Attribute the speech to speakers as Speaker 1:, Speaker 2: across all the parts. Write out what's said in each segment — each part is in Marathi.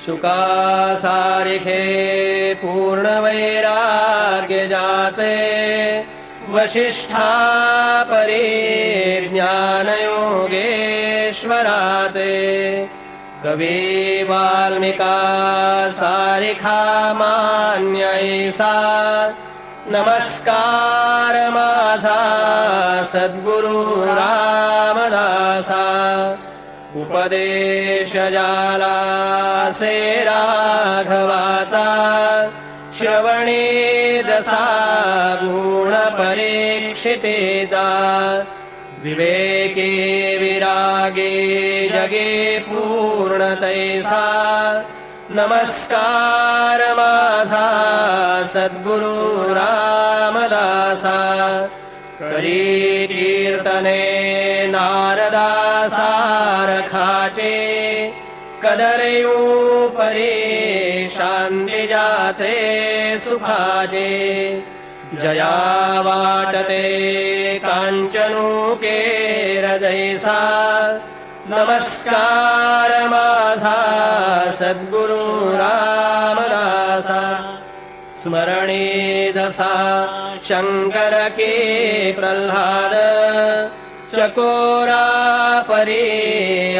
Speaker 1: शुका सारिखे पूर्ण वैराग्य जाचे वशिष्ठा परिज्ञान योगेश्वराचे कवी वाल्मिका सारिखा मान्य ऐसा नमस्कार माझा सद्गुरु रामदासा उपदेश जाला से राघवाचा श्रवणे जसा गुण परीक्षितेचा विवेके विरागे जगे पूर्ण तैसा नमस्कार माझा सद्गुरु रामदासा करी कीर्तने नारदा सारखाचे कदरयू परी शांती जाचे सुखाचे जया वाटते कांचनू केर जैसा नमस्कार माझा सद्गुरु रामदासा स्मरणे जसा शंकर के प्रल्हाद चकोरा परी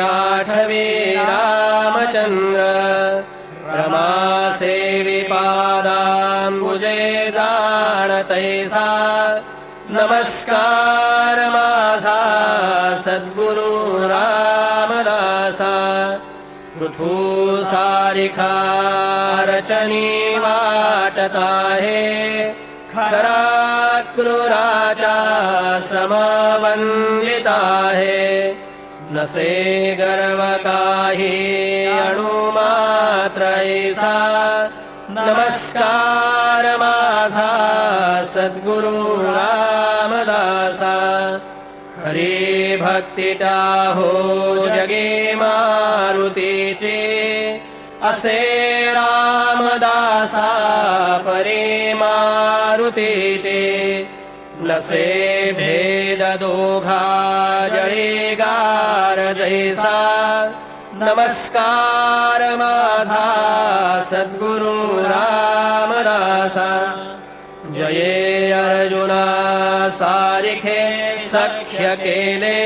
Speaker 1: आठवे रामचंद्र रमा सेवी पादांबुजे दान तैसा नमस्कार माझा सद्गुरु रामदासा पृथु सारिखा रचनी वाटता है खरा क्रूराचा समवंदिता है नसे गर्व काही अणुमात्र ऐसा नमस्कार माझा सद्गुरु रामदासा खरी भक्तीटा हो जगे मारुतीचे असे रामदासा परे मारुतीचे नसे भेद दोघा जळेगार जैसा नमस्कार माझा सद्गुरु रामदासा जये अर्जुना सारिखे सख्य केले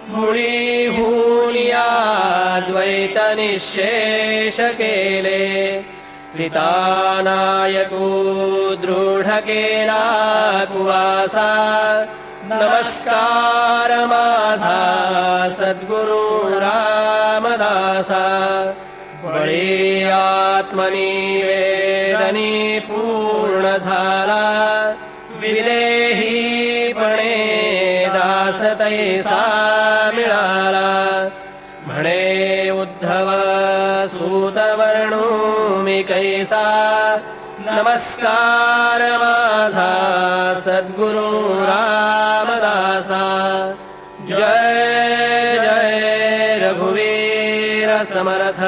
Speaker 1: मुळी हुनिया द्वैत निशेष केले सीतानायकू दृढ केला कुवासा नमस्कार माझा सद्गुरु रामदासा बळी आत्मनिवेदनी पूर्ण झाला विदेहीपणे दास तैसा मिळाला म्हणे उद्धव सूत वर्णू मी कैसा नमस्कार माझा सद्गुरु रामदासा जय जय रघुवीर समर्थ।